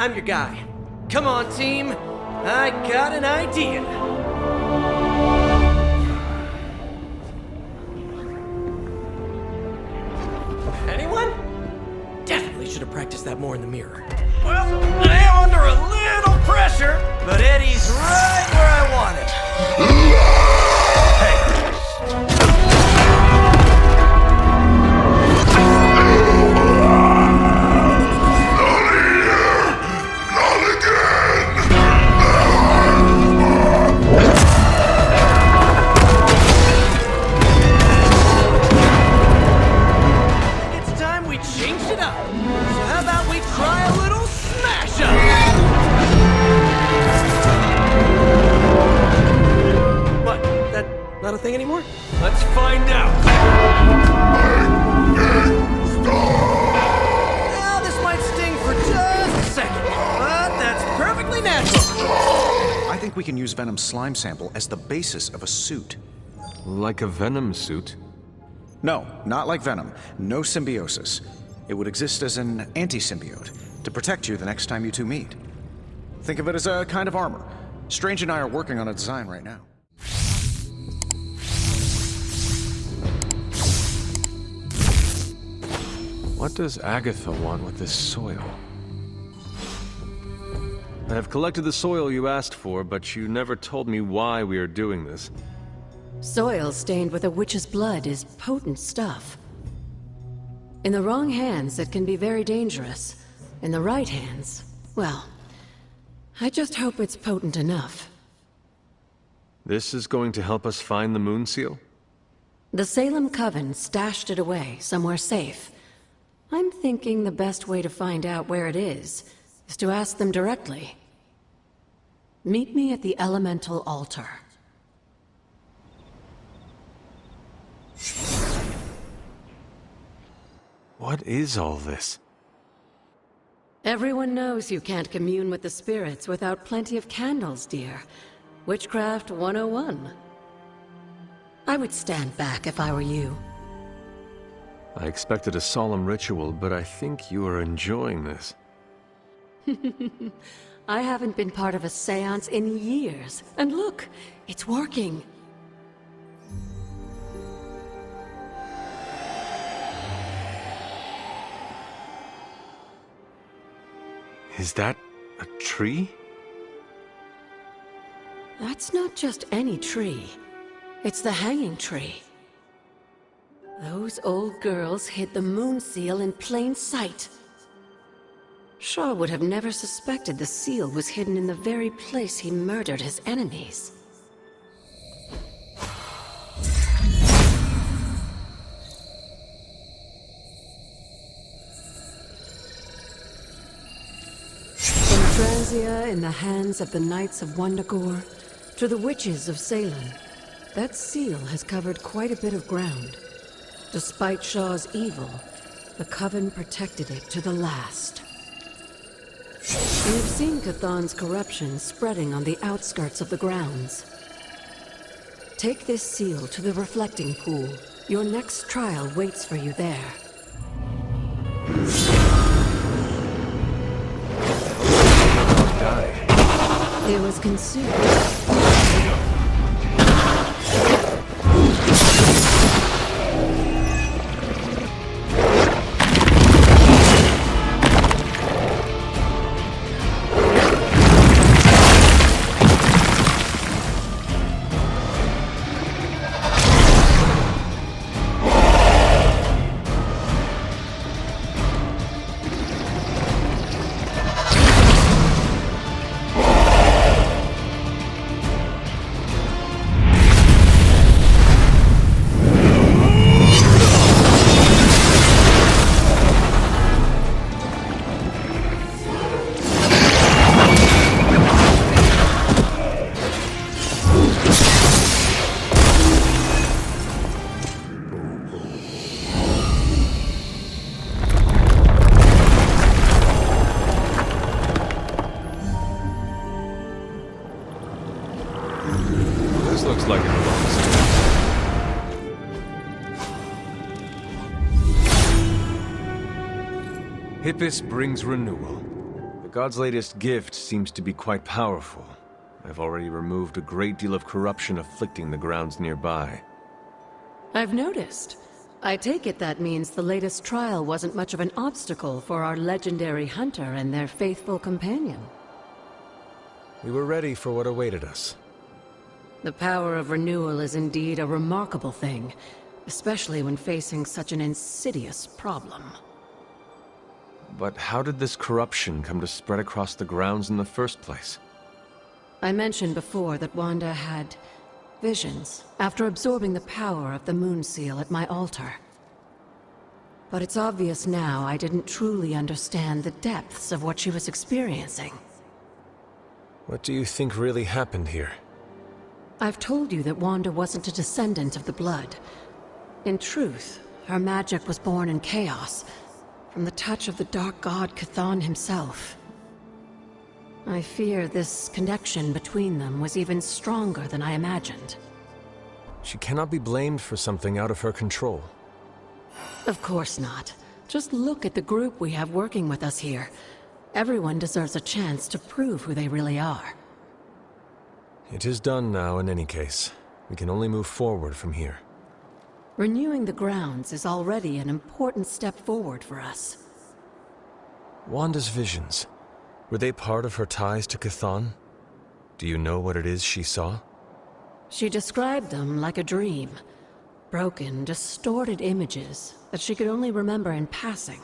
I'm your guy. Come on, team. I got an idea. Anyone? Definitely should have practiced that more in the mirror. Well, I am under a little pressure, but Eddie's right where I want him. Hey. Not a thing anymore? Let's find out. Now, this might sting for just a second, but that's perfectly natural. I think we can use Venom's slime sample as the basis of a suit. Like a Venom suit? No, not like Venom. No symbiosis. It would exist as an anti-symbiote to protect you the next time you two meet. Think of it as a kind of armor. Strange and I are working on a design right now. What does Agatha want with this soil? I have collected the soil you asked for, but you never told me why we are doing this. Soil stained with a witch's blood is potent stuff. In the wrong hands, it can be very dangerous. In the right hands, well, I just hope it's potent enough. This is going to help us find the Moon Seal? The Salem Coven stashed it away, somewhere safe. I'm thinking the best way to find out where it is to ask them directly. Meet me at the Elemental Altar. What is all this? Everyone knows you can't commune with the spirits without plenty of candles, dear. Witchcraft 101. I would stand back if I were you. I expected a solemn ritual, but I think you are enjoying this. I haven't been part of a seance in years. And look, it's working. Is that a tree? That's not just any tree. It's the hanging tree. Those old girls hid the Moon Seal in plain sight. Shaw would have never suspected the seal was hidden in the very place he murdered his enemies. From Transia in the hands of the Knights of Wundagore to the witches of Salem, that seal has covered quite a bit of ground. Despite Shaw's evil, the Coven protected it to the last. We've seen Cathan's corruption spreading on the outskirts of the grounds. Take this seal to the reflecting pool. Your next trial waits for you there. It was consumed. This looks like it belongs to me. Hippus brings renewal. The god's latest gift seems to be quite powerful. I've already removed a great deal of corruption afflicting the grounds nearby. I've noticed. I take it that means the latest trial wasn't much of an obstacle for our legendary hunter and their faithful companion. We were ready for what awaited us. The power of renewal is indeed a remarkable thing, especially when facing such an insidious problem. But how did this corruption come to spread across the grounds in the first place? I mentioned before that Wanda had visions after absorbing the power of the moon seal at my altar. But it's obvious now I didn't truly understand the depths of what she was experiencing. What do you think really happened here? I've told you that Wanda wasn't a descendant of the blood. In truth, her magic was born in chaos, from the touch of the dark god Chthon himself. I fear this connection between them was even stronger than I imagined. She cannot be blamed for something out of her control. Of course not. Just look at the group we have working with us here. Everyone deserves a chance to prove who they really are. It is done now in any case. We can only move forward from here. Renewing the grounds is already an important step forward for us. Wanda's visions. Were they part of her ties to Chthon? Do you know what it is she saw? She described them like a dream. Broken, distorted images that she could only remember in passing.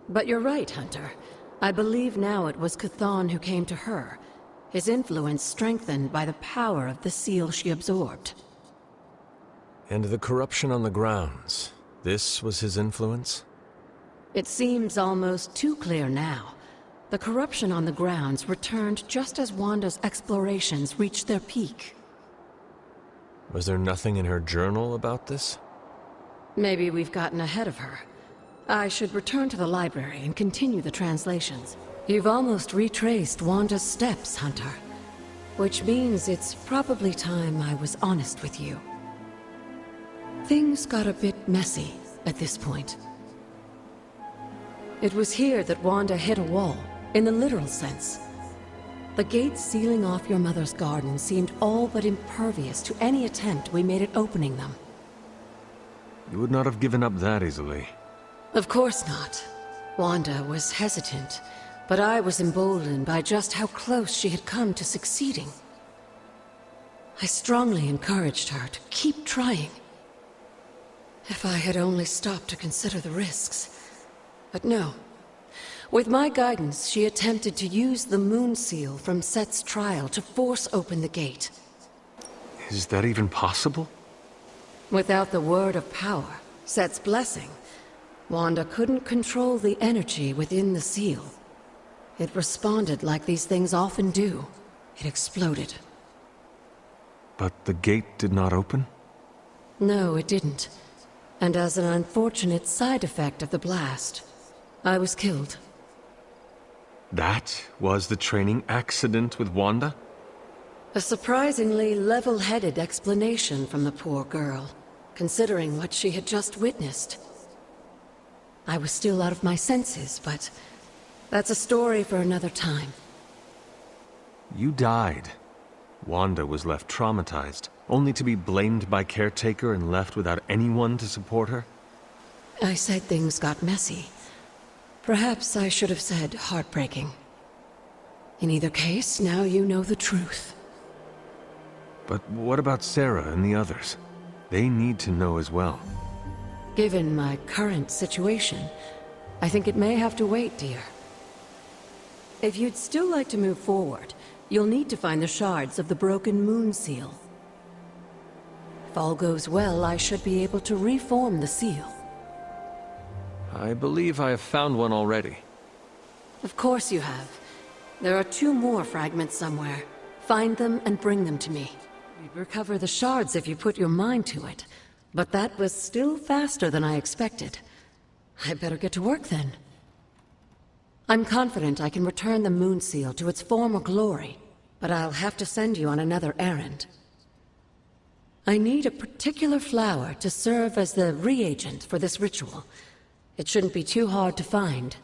But you're right, Hunter. I believe now it was Chthon who came to her, his influence strengthened by the power of the seal she absorbed. And the corruption on the grounds, this was his influence? It seems almost too clear now. The corruption on the grounds returned just as Wanda's explorations reached their peak. Was there nothing in her journal about this? Maybe we've gotten ahead of her. I should return to the library and continue the translations. You've almost retraced Wanda's steps, Hunter. Which means it's probably time I was honest with you. Things got a bit messy at this point. It was here that Wanda hit a wall, in the literal sense. The gates sealing off your mother's garden seemed all but impervious to any attempt we made at opening them. You would not have given up that easily. Of course not. Wanda was hesitant, but I was emboldened by just how close she had come to succeeding. I strongly encouraged her to keep trying. If I had only stopped to consider the risks. But no. With my guidance, she attempted to use the moon seal from Set's trial to force open the gate. Is that even possible? Without the word of power, Set's blessing, Wanda couldn't control the energy within the seal. It responded like these things often do. It exploded. But the gate did not open? No, it didn't. And as an unfortunate side effect of the blast, I was killed. That was the training accident with Wanda? A surprisingly level-headed explanation from the poor girl, considering what she had just witnessed. I was still out of my senses, but that's a story for another time. You died. Wanda was left traumatized, only to be blamed by Caretaker and left without anyone to support her? I said things got messy. Perhaps I should have said heartbreaking. In either case, now you know the truth. But what about Sarah and the others? They need to know as well. Given my current situation, I think it may have to wait, dear. If you'd still like to move forward, you'll need to find the shards of the broken moon seal. If all goes well, I should be able to reform the seal. I believe I have found one already. Of course you have. There are 2 more fragments somewhere. Find them and bring them to me. You'd recover the shards if you put your mind to it. But that was still faster than I expected. I better get to work then. I'm confident I can return the moon seal to its former glory, but I'll have to send you on another errand. I need a particular flower to serve as the reagent for this ritual. It shouldn't be too hard to find.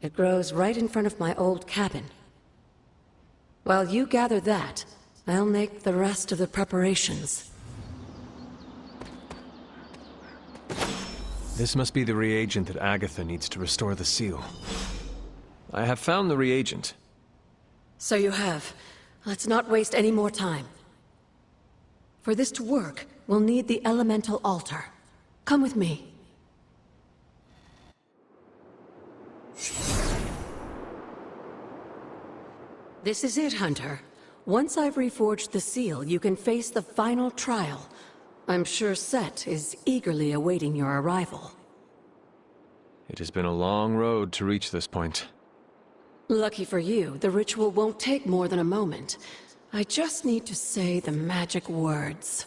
It grows right in front of my old cabin. While you gather that, I'll make the rest of the preparations. This must be the reagent that Agatha needs to restore the seal. I have found the reagent. So you have. Let's not waste any more time. For this to work, we'll need the elemental altar. Come with me. This is it, Hunter. Once I've reforged the seal, you can face the final trial. I'm sure Set is eagerly awaiting your arrival. It has been a long road to reach this point. Lucky for you, the ritual won't take more than a moment. I just need to say the magic words.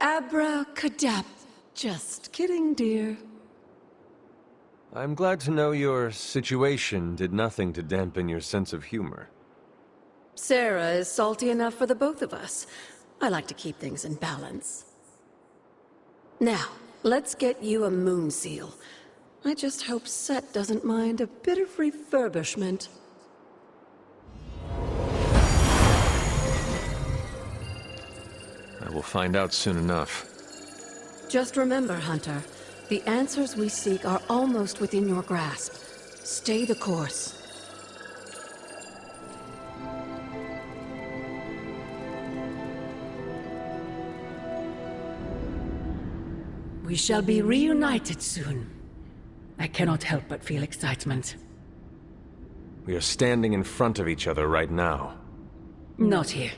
Abracadabra. Just kidding, dear. I'm glad to know your situation did nothing to dampen your sense of humor. Sarah is salty enough for the both of us. I like to keep things in balance. Now, let's get you a moon seal. I just hope Set doesn't mind a bit of refurbishment. I will find out soon enough. Just remember, Hunter, the answers we seek are almost within your grasp. Stay the course. We shall be reunited soon. I cannot help but feel excitement. We are standing in front of each other right now. Not here,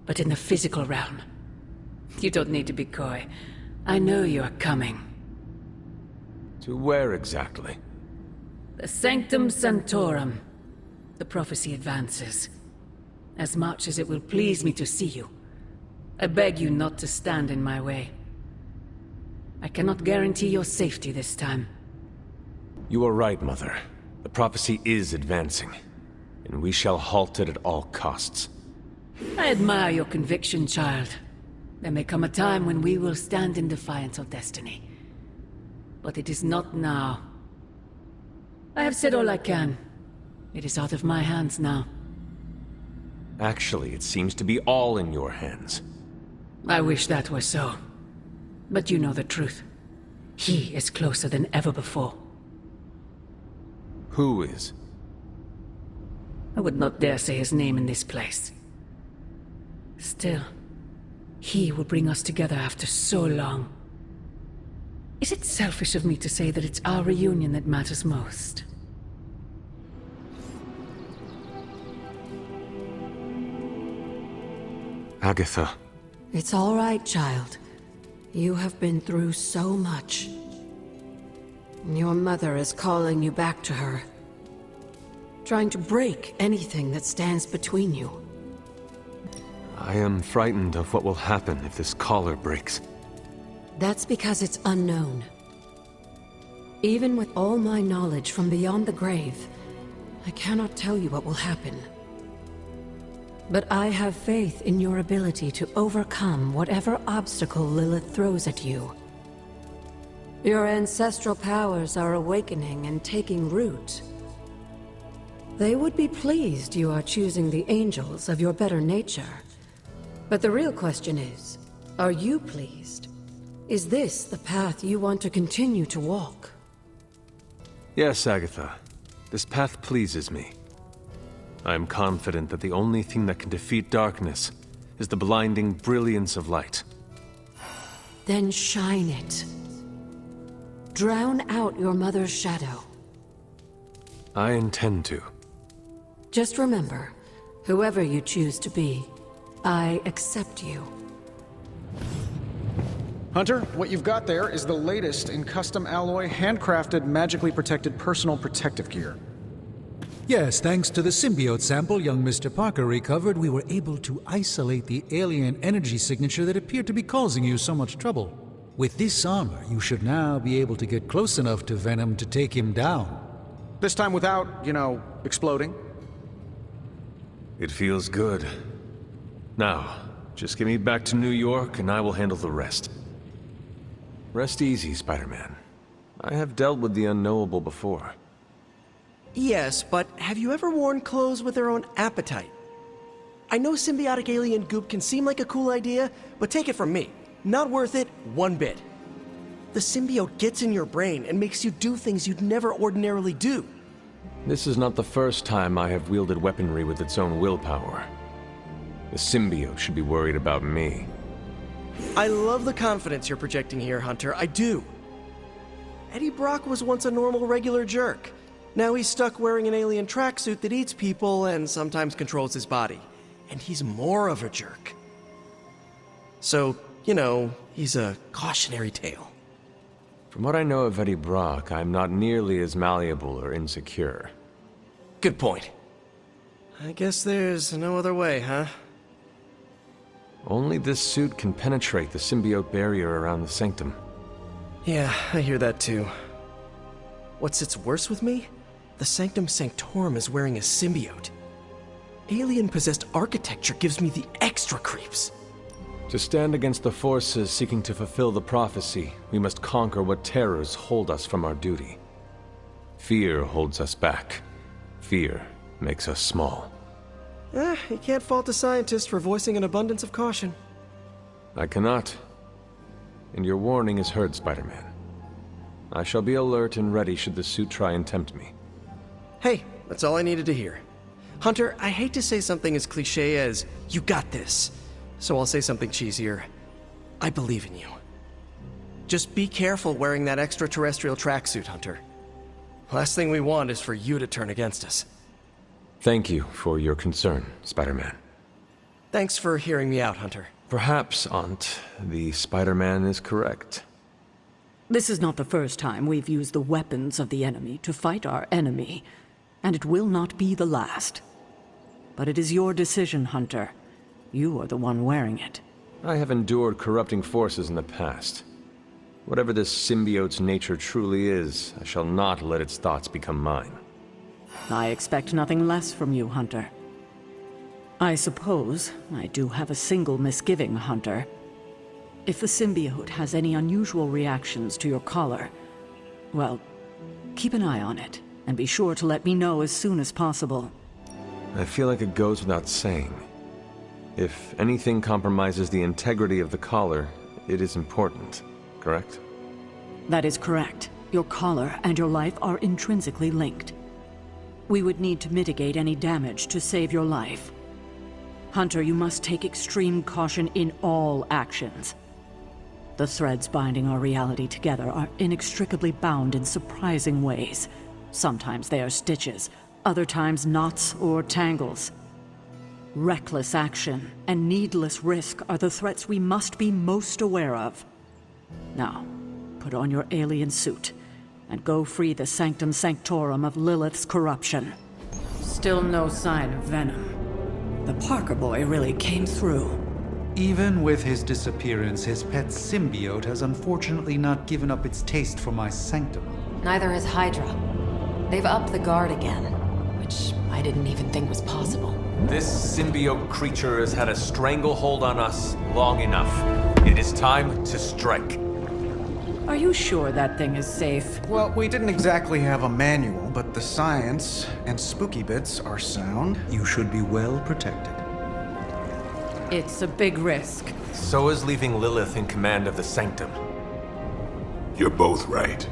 but in the physical realm. You don't need to be coy. I know you are coming. To where exactly? The Sanctum Sanctorum. The prophecy advances. As much as it will please me to see you, I beg you not to stand in my way. I cannot guarantee your safety this time. You are right, Mother. The prophecy is advancing, and we shall halt it at all costs. I admire your conviction, child. There may come a time when we will stand in defiance of destiny. But it is not now. I have said all I can. It is out of my hands now. Actually, it seems to be all in your hands. I wish that were so. But you know the truth. He is closer than ever before. Who is? I would not dare say his name in this place. Still, he will bring us together after so long. Is it selfish of me to say that it's our reunion that matters most? Agatha. It's all right, child. You have been through so much. Your mother is calling you back to her. Trying to break anything that stands between you. I am frightened of what will happen if this collar breaks. That's because it's unknown. Even with all my knowledge from beyond the grave, I cannot tell you what will happen. But I have faith in your ability to overcome whatever obstacle Lilith throws at you. Your ancestral powers are awakening and taking root. They would be pleased you are choosing the angels of your better nature. But the real question is, are you pleased? Is this the path you want to continue to walk? Yes, Agatha. This path pleases me. I am confident that the only thing that can defeat darkness is the blinding brilliance of light. Then shine it. Drown out your mother's shadow. I intend to. Just remember, whoever you choose to be, I accept you. Hunter, what you've got there is the latest in custom alloy, handcrafted, magically protected personal protective gear. Yes, thanks to the symbiote sample young Mr. Parker recovered, we were able to isolate the alien energy signature that appeared to be causing you so much trouble. With this armor, you should now be able to get close enough to Venom to take him down. This time without, exploding. It feels good. Now, just get me back to New York and I will handle the rest. Rest easy, Spider-Man. I have dealt with the unknowable before. Yes, but have you ever worn clothes with their own appetite? I know symbiotic alien goop can seem like a cool idea, but take it from me. Not worth it one bit. The symbiote gets in your brain and makes you do things you'd never ordinarily do. This is not the first time I have wielded weaponry with its own willpower. The symbiote should be worried about me. I love the confidence you're projecting here, Hunter. I do. Eddie Brock was once a normal, regular jerk. Now he's stuck wearing an alien tracksuit that eats people and sometimes controls his body. And he's more of a jerk. So, you know, he's a cautionary tale. From what I know of Eddie Brock, I'm not nearly as malleable or insecure. Good point. I guess there's no other way, huh? Only this suit can penetrate the symbiote barrier around the Sanctum. Yeah, I hear that too. What sits worse with me? The Sanctum Sanctorum is wearing a symbiote. Alien-possessed architecture gives me the extra creeps. To stand against the forces seeking to fulfill the prophecy, we must conquer what terrors hold us from our duty. Fear holds us back. Fear makes us small. You can't fault a scientist for voicing an abundance of caution. I cannot. And your warning is heard, Spider-Man. I shall be alert and ready should the suit try and tempt me. Hey, that's all I needed to hear. Hunter, I hate to say something as cliche as, you got this. So I'll say something cheesier. I believe in you. Just be careful wearing that extraterrestrial tracksuit, Hunter. Last thing we want is for you to turn against us. Thank you for your concern, Spider-Man. Thanks for hearing me out, Hunter. Perhaps, Aunt, the Spider-Man is correct. This is not the first time we've used the weapons of the enemy to fight our enemy, and it will not be the last. But it is your decision, Hunter. You are the one wearing it. I have endured corrupting forces in the past. Whatever this symbiote's nature truly is, I shall not let its thoughts become mine. I expect nothing less from you, Hunter. I suppose I do have a single misgiving, Hunter. If the symbiote has any unusual reactions to your collar, well, keep an eye on it, and be sure to let me know as soon as possible. I feel like it goes without saying. If anything compromises the integrity of the collar, it is important, correct? That is correct. Your collar and your life are intrinsically linked. We would need to mitigate any damage to save your life. Hunter, you must take extreme caution in all actions. The threads binding our reality together are inextricably bound in surprising ways. Sometimes they are stitches, other times knots or tangles. Reckless action and needless risk are the threats we must be most aware of. Now, put on your alien suit and go free the Sanctum Sanctorum of Lilith's corruption. Still no sign of Venom. The Parker boy really came through. Even with his disappearance, his pet symbiote has unfortunately not given up its taste for my sanctum. Neither has Hydra. They've upped the guard again, which I didn't even think was possible. This symbiote creature has had a stranglehold on us long enough. It is time to strike. Are you sure that thing is safe? Well, we didn't exactly have a manual, but the science and spooky bits are sound. You should be well protected. It's a big risk. So is leaving Lilith in command of the Sanctum. You're both right.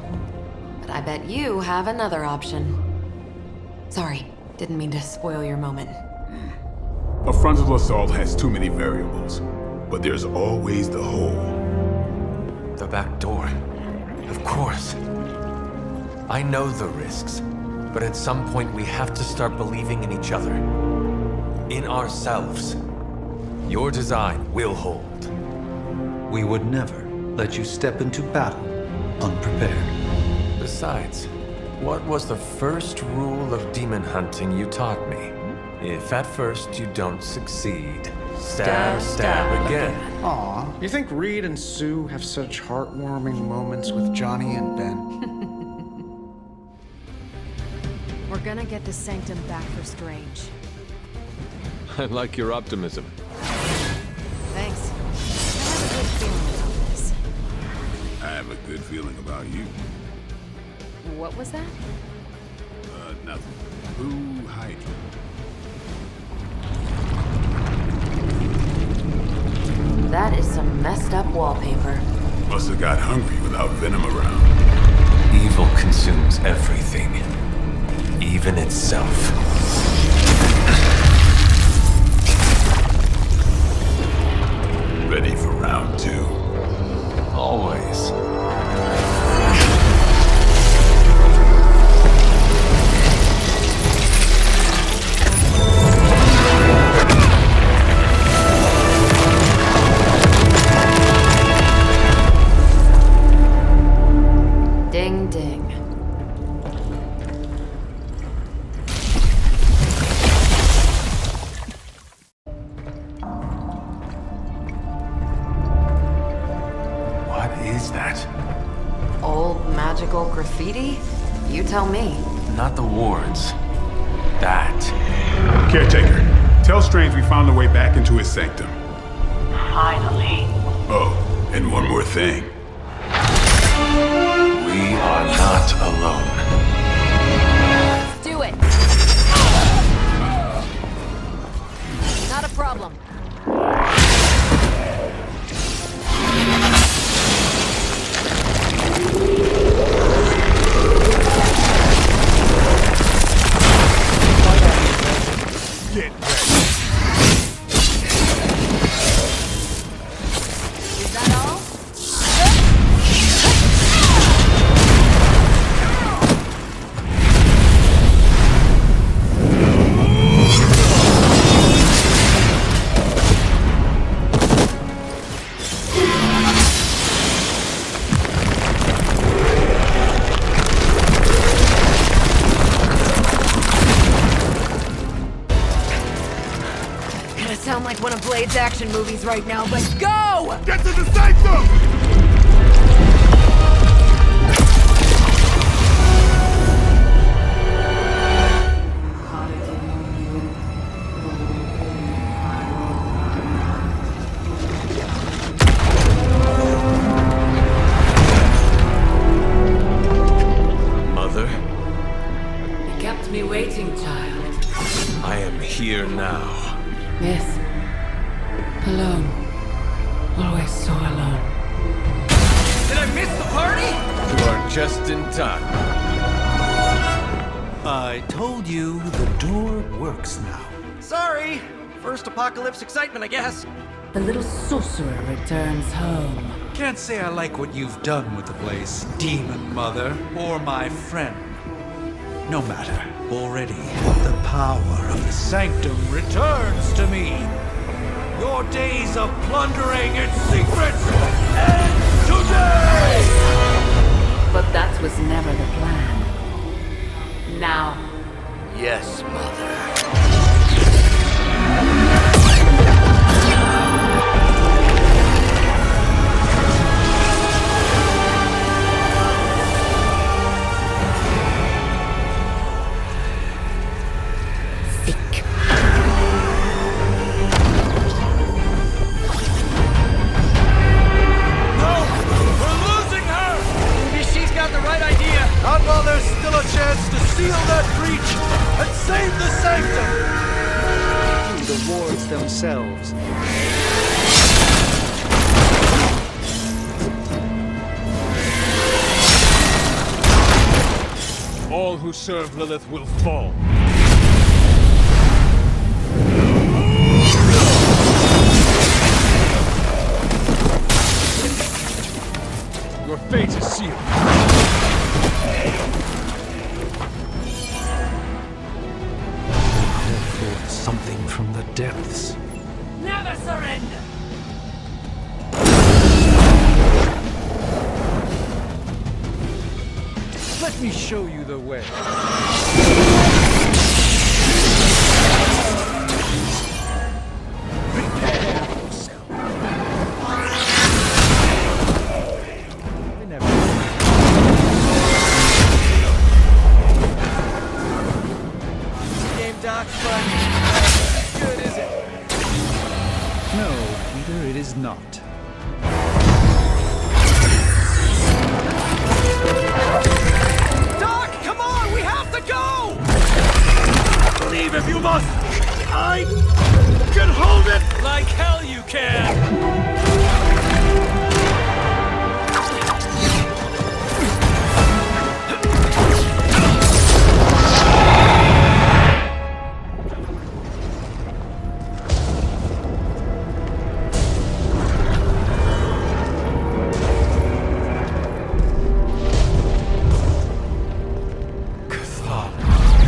But I bet you have another option. Sorry, didn't mean to spoil your moment. A frontal assault has too many variables, but there's always the hole. The back door. Of course. I know the risks, but at some point we have to start believing in each other. In ourselves. Your design will hold. We would never let you step into battle unprepared. Besides, what was the first rule of demon hunting you taught me? If at first you don't succeed, stab again. Aw, you think Reed and Sue have such heartwarming moments with Johnny and Ben? We're gonna get the Sanctum back for Strange. I like your optimism. Thanks. I have a good feeling about this. I have a good feeling about you. What was that? Nothing. Blue Hydra. That is some messed up wallpaper. Must have got hungry without Venom around. Evil consumes everything, even itself. Ready for round 2? Always. Ding ding. What is that? Old magical graffiti? You tell me. Not the wards. That. Caretaker, tell Strange we found a way back into his sanctum. Finally. Oh, and one more thing. We are not alone. Do it! Not a problem. Get ready. Is that all? Gonna sound like one of Blade's action movies right now, but go! Get to the sanctum! Mother, You kept me waiting, child. I am here now. Yes. Alone. Always so alone. Did I miss the party? You are just in time. I told you the door works now. Sorry. First apocalypse excitement, I guess. The little sorcerer returns home. Can't say I like what you've done with the place, Demon Mother, or my friend. No matter. Already, the power of the Sanctum returns to me. Your days of plundering its secrets end today! But that was never the plan. Now, Yes, Mother. Maybe she's got the right idea. Not while there's still a chance to seal that breach and save the Sanctum! The wards themselves. All who serve Lilith will fall. Your fate is sealed. Call forth something from the depths. never surrender! Let me show you the way. Game Doc, but good is it? No, Peter, it is not. Doc! Leave if you must! I can hold it! Like hell you can!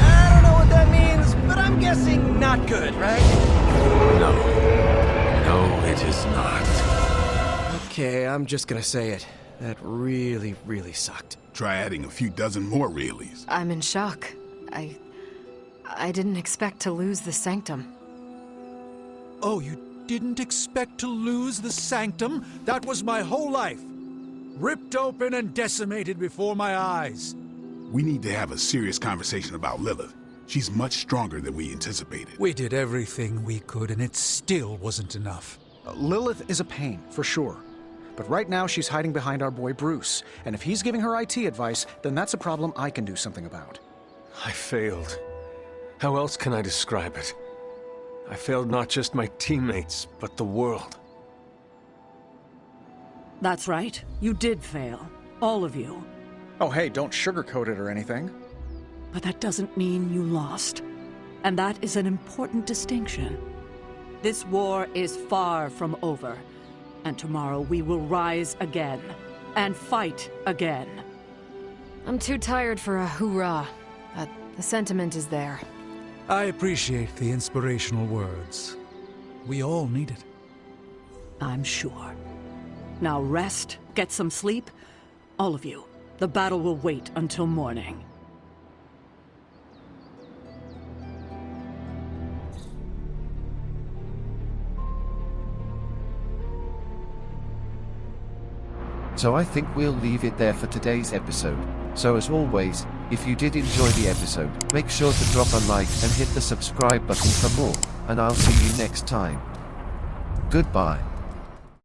I don't know what that means, but I'm guessing not good, right? No. No, it is not. Okay, I'm just gonna say it. That really, really sucked. Try adding a few dozen more realies. I'm in shock. I didn't expect to lose the Sanctum. Oh, you didn't expect to lose the Sanctum? That was my whole life. Ripped open and decimated before my eyes. We need to have a serious conversation about Lilith. She's much stronger than we anticipated. We did everything we could, and it still wasn't enough. Lilith is a pain, for sure. But right now, she's hiding behind our boy Bruce. And if he's giving her IT advice, then that's a problem I can do something about. I failed. How else can I describe it? I failed not just my teammates, but the world. That's right. You did fail. All of you. Oh, hey, don't sugarcoat it or anything. But that doesn't mean you lost. And that is an important distinction. This war is far from over. And tomorrow we will rise again. And fight again. I'm too tired for a hoorah, but the sentiment is there. I appreciate the inspirational words. We all need it. I'm sure. Now rest, get some sleep. All of you. The battle will wait until morning. So I think we'll leave it there for today's episode. So as always, if you did enjoy the episode, make sure to drop a like and hit the subscribe button for more, and I'll see you next time. Goodbye.